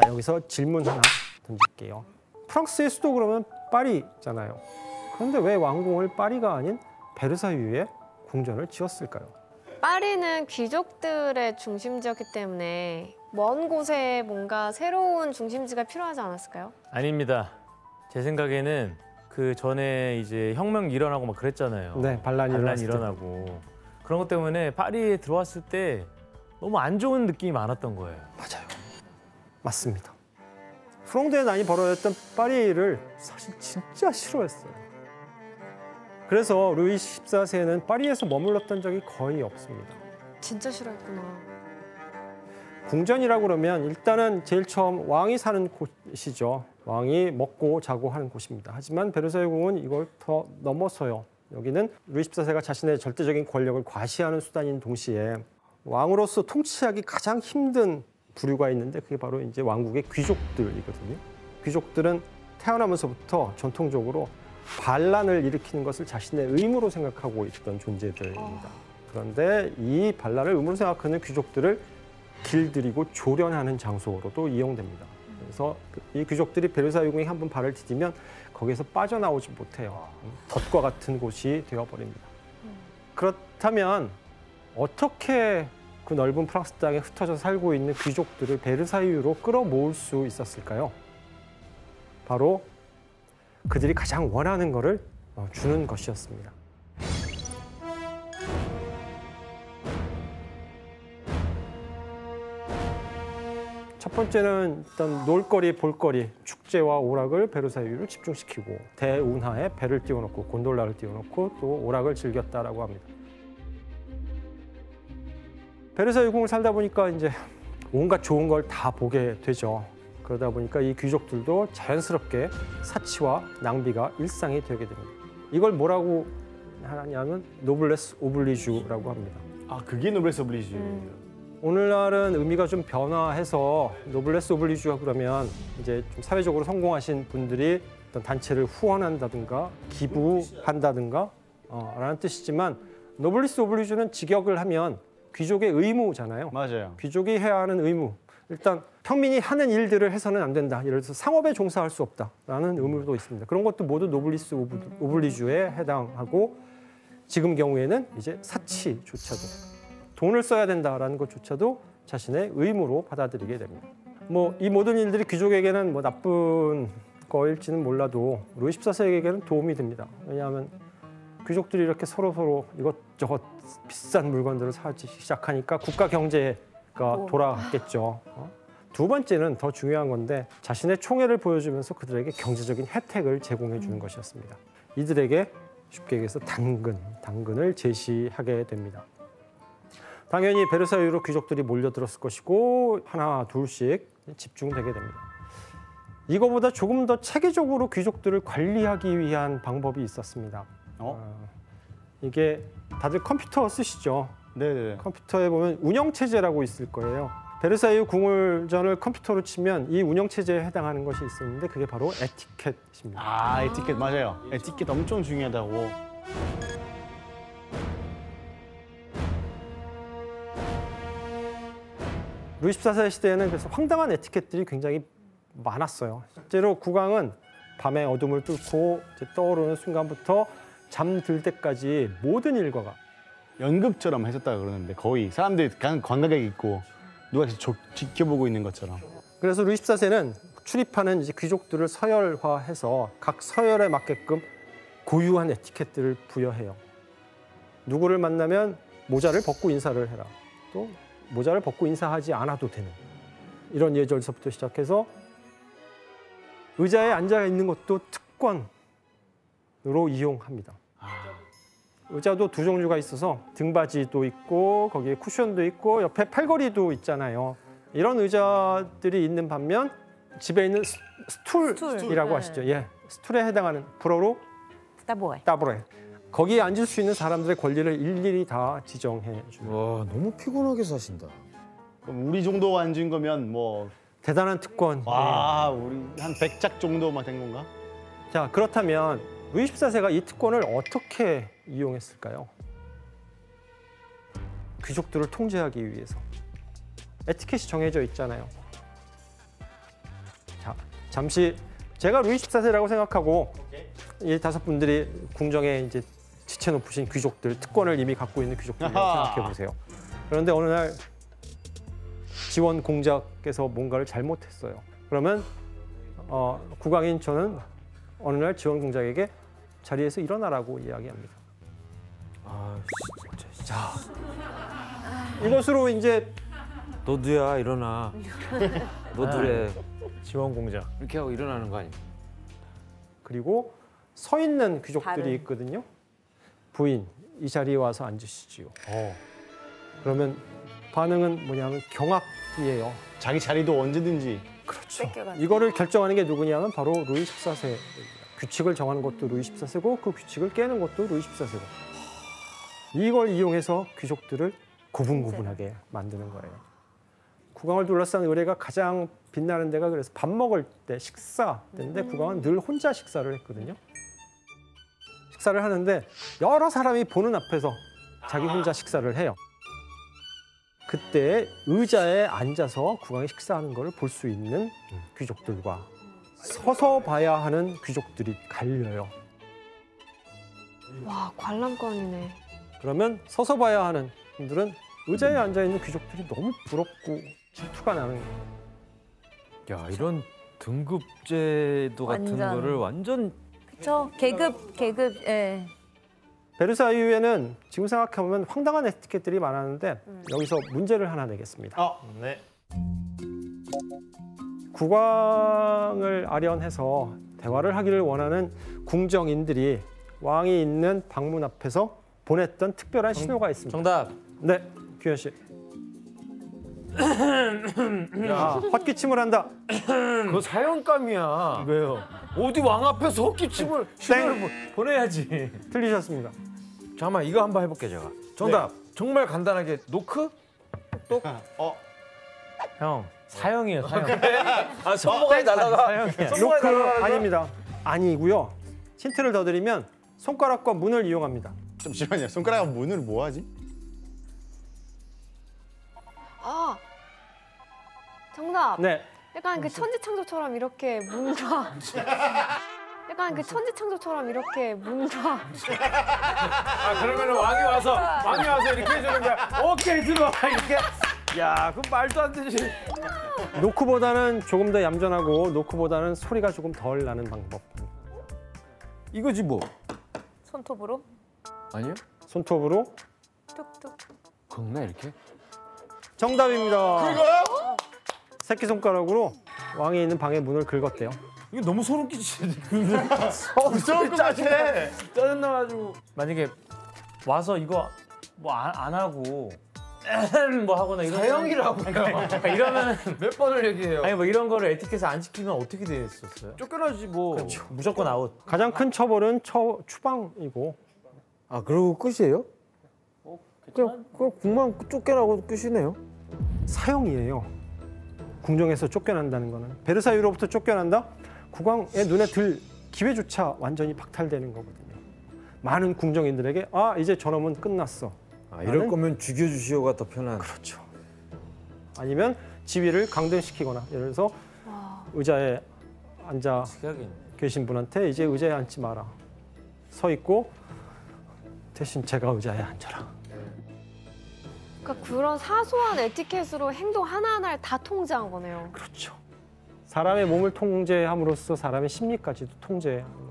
자, 여기서 질문 하나 던질게요. 프랑스의 수도 그러면 파리잖아요. 그런데 왜 왕궁을 파리가 아닌 베르사유에 궁전을 지었을까요? 파리는 귀족들의 중심지였기 때문에 먼 곳에 뭔가 새로운 중심지가 필요하지 않았을까요? 아닙니다. 제 생각에는 그 전에 이제 혁명 일어나고 막 그랬잖아요. 네, 반란이 일어나고 그런 것 때문에 파리에 들어왔을 때 너무 안 좋은 느낌이 많았던 거예요. 맞아요. 맞습니다. 프롱드의 난이 벌어졌던 파리를 사실 진짜 싫어했어요. 그래서 루이 14세는 파리에서 머물렀던 적이 거의 없습니다. 진짜 싫어했구나. 궁전이라고 그러면 일단은 제일 처음 왕이 사는 곳이죠. 왕이 먹고 자고 하는 곳입니다. 하지만 베르사유 궁은 이걸 더 넘어서요. 여기는 루이 14세가 자신의 절대적인 권력을 과시하는 수단인 동시에 왕으로서 통치하기 가장 힘든 부류가 있는데 그게 바로 이제 왕국의 귀족들이거든요. 귀족들은 태어나면서부터 전통적으로 반란을 일으키는 것을 자신의 의무로 생각하고 있던 존재들입니다. 그런데 이 반란을 의무로 생각하는 귀족들을 길들이고 조련하는 장소로도 이용됩니다. 그래서 이 귀족들이 베르사유 궁에 한번 발을 디디면 거기에서 빠져나오지 못해요. 덫과 같은 곳이 되어버립니다. 그렇다면 어떻게 그 넓은 프랑스 땅에 흩어져 살고 있는 귀족들을 베르사유로 끌어모을 수 있었을까요? 바로 그들이 가장 원하는 것을 주는 것이었습니다. 첫 번째는 일단 놀거리, 볼거리, 축제와 오락을 베르사유로 집중시키고 대운하에 배를 띄워놓고 곤돌라를 띄워놓고 또 오락을 즐겼다라고 합니다. 베르사유 궁을 살다 보니까 이제 온갖 좋은 걸 다 보게 되죠. 그러다 보니까 이 귀족들도 자연스럽게 사치와 낭비가 일상이 되게 됩니다. 이걸 뭐라고 하냐면 노블레스 오블리주라고 합니다. 아, 그게 노블레스 오블리주. 오늘날은 의미가 좀 변화해서 노블레스 오블리주가 그러면 이제 좀 사회적으로 성공하신 분들이 어떤 단체를 후원한다든가 기부한다든가 라는 뜻이지만 노블리스 오블리주는 직역을 하면 귀족의 의무잖아요. 맞아요. 귀족이 해야 하는 의무. 일단 평민이 하는 일들을 해서는 안 된다. 예를 들어서 상업에 종사할 수 없다라는 의무도 있습니다. 그런 것도 모두 노블리스 오블리주에 해당하고 지금 경우에는 이제 사치조차도 돈을 써야 된다라는 것조차도 자신의 의무로 받아들이게 됩니다. 뭐 이 모든 일들이 귀족에게는 뭐 나쁜 거일지는 몰라도 루이 14세에게는 도움이 됩니다. 왜냐하면 귀족들이 이렇게 서로 이것저것 비싼 물건들을 사기 시작하니까 국가 경제가 돌아갔겠죠. 두 번째는 더 중요한 건데 자신의 총애를 보여주면서 그들에게 경제적인 혜택을 제공해 주는 것이었습니다. 이들에게 쉽게 얘기해서 당근을 제시하게 됩니다. 당연히 베르사유로 귀족들이 몰려들었을 것이고 하나 둘씩 집중되게 됩니다. 이거보다 조금 더 체계적으로 귀족들을 관리하기 위한 방법이 있었습니다. 이게 다들 컴퓨터 쓰시죠? 네네. 컴퓨터에 보면 운영체제라고 있을 거예요. 베르사유 궁궐전을 컴퓨터로 치면 이 운영체제에 해당하는 것이 있었는데 그게 바로 에티켓입니다. 아, 에티켓 맞아요. 에티켓 엄청 중요하다고. 루이 14세 시대에는 그래서 황당한 에티켓들이 굉장히 많았어요. 실제로 국왕은 밤에 어둠을 뚫고 이제 떠오르는 순간부터 잠들 때까지 모든 일과가 연극처럼 했었다 그러는데 거의 사람들이 관광객 있고 누가 지켜보고 있는 것처럼. 그래서 루이 14세는 출입하는 이제 귀족들을 서열화해서 각 서열에 맞게끔 고유한 에티켓들을 부여해요. 누구를 만나면 모자를 벗고 인사를 해라. 또 모자를 벗고 인사하지 않아도 되는 이런 예절서부터 시작해서 의자에 앉아 있는 것도 특권으로 이용합니다. 의자도 두 종류가 있어서 등받이도 있고 거기에 쿠션도 있고 옆에 팔걸이도 있잖아요. 이런 의자들이 있는 반면 집에 있는 스툴이라고 하시죠. 예, 스툴에 해당하는 불어로 따보레. 거기에 앉을 수 있는 사람들의 권리를 일일이 다 지정해 줍니다. 와, 너무 피곤하게 사신다. 그럼 우리 정도 앉은 거면 뭐 대단한 특권. 와, 우리 한 100작 정도만 된 건가? 자, 그렇다면 루이 14세가 이 특권을 어떻게 이용했을까요? 귀족들을 통제하기 위해서. 에티켓이 정해져 있잖아요. 자, 잠시 제가 루이 14세라고 생각하고 이 5분들이 궁정에 이제 지체 높으신 귀족들, 특권을 이미 갖고 있는 귀족들이라고 아하. 생각해 보세요. 그런데 어느 날 지원 공작께서 뭔가를 잘못했어요. 그러면 국왕인 저는 어느 날 지원 공작에게 자리에서 일어나라고 이야기합니다. 아 진짜. 이것으로 이제 너도야 일어나. 너도래. 지원 공작. 이렇게 하고 일어나는 거 아니야? 그리고 서 있는 귀족들이 다른. 있거든요. 부인, 이 자리에 와서 앉으시지요. 그러면 반응은 뭐냐면 경악이에요. 자기 자리도 언제든지. 그렇죠. 뺏겨가지고. 이거를 결정하는 게 누구냐면 바로 루이 14세. 규칙을 정하는 것도 루이 14세고 그 규칙을 깨는 것도 루이 14세고. 이걸 이용해서 귀족들을 고분고분하게 만드는 거예요. 국왕을 둘러싼 의례가 가장 빛나는 데가 그래서 밥 먹을 때 식사 때인데 국왕은 늘 혼자 식사를 했거든요. 식사를 하는데 여러 사람이 보는 앞에서 자기 혼자 식사를 해요. 그때 의자에 앉아서 국왕이 식사하는 것을 볼 수 있는 귀족들과 서서 봐야 하는 귀족들이 갈려요. 와, 관람권이네. 그러면 서서 봐야 하는 분들은 의자에 앉아 있는 귀족들이 너무 부럽고 질투가 나는 거예요. 야 이런 등급제도 같은 완전. 거를 완전 그쵸? 계급, 예. 베르사유에는 지금 생각해보면 황당한 에티켓들이 많았는데 여기서 문제를 하나 내겠습니다. 네. 국왕을 아련해서 대화를 하기를 원하는 궁정인들이 왕이 있는 방문 앞에서 보냈던 특별한 신호가 있습니다. 정답. 네, 규현 씨. 아, 헛기침을 한다. 그거 사형감이야. 왜요? 어디 왕 앞에서 헛기침을 땡. 보내야지. 틀리셨습니다. 잠깐만 이거 한번 해볼게 제가. 정답. 정말 간단하게 노크? 형, 사형이에요, 사형. 아 손모가지 날라가. 사형이야. 노크 아닙니다. 아니고요. 힌트를 더 드리면 손가락과 문을 이용합니다. 잠시만요. 손가락 문을 뭐 하지? 아, 정답. 네, 약간 그 천지창조처럼 이렇게 문과 약간 그 천지창조처럼 이렇게 문과 아, 그러면 왕이 와서 이렇게 해주는 거야. 오케이, 들어와. 이렇게. 야, 그럼 말도 안 되지. 노크보다는 조금 더 얌전하고 노크보다는 소리가 조금 덜 나는 방법. 이거지 뭐. 손톱으로 아니요? 손톱으로 뚝뚝. 긁나 이렇게? 정답입니다. 그거요? 새끼손가락으로 왕이 있는 방의 문을 긁었대요. 이거 너무 소름 끼치지. 무서울 것 같아. 짜증나가지고. 만약에 와서 이거 뭐 안 하고 뭐 하거나 이런 사형이라고요. 이러면 몇 번을 얘기해요. 아니 뭐 이런 거를 에티켓을 안 지키면 어떻게 됐었어요? 쫓겨나지 뭐. 무조건 아웃. 가장 큰 처벌은 추방이고 아 그러고 끝이에요? 그냥 국만 쫓겨나고 끝이네요. 사형이에요. 궁정에서 쫓겨난다는 거는 베르사유로부터 쫓겨난다? 국왕의 눈에 들 기회조차 완전히 박탈되는 거거든요. 많은 궁정인들에게 아 이제 저놈은 끝났어. 아 이럴 나는- 거면 죽여주시오가 더 편한. 그렇죠. 아니면 지위를 강등시키거나 예를 들어서 의자에 앉아 특이하긴. 계신 분한테 이제 의자에 앉지 마라. 서 있고 대신 제가 의자에 앉아라. 그러니까 그런 사소한 에티켓으로 행동 하나하나를 다 통제한 거네요. 그렇죠. 사람의 몸을 통제함으로써 사람의 심리까지도 통제하는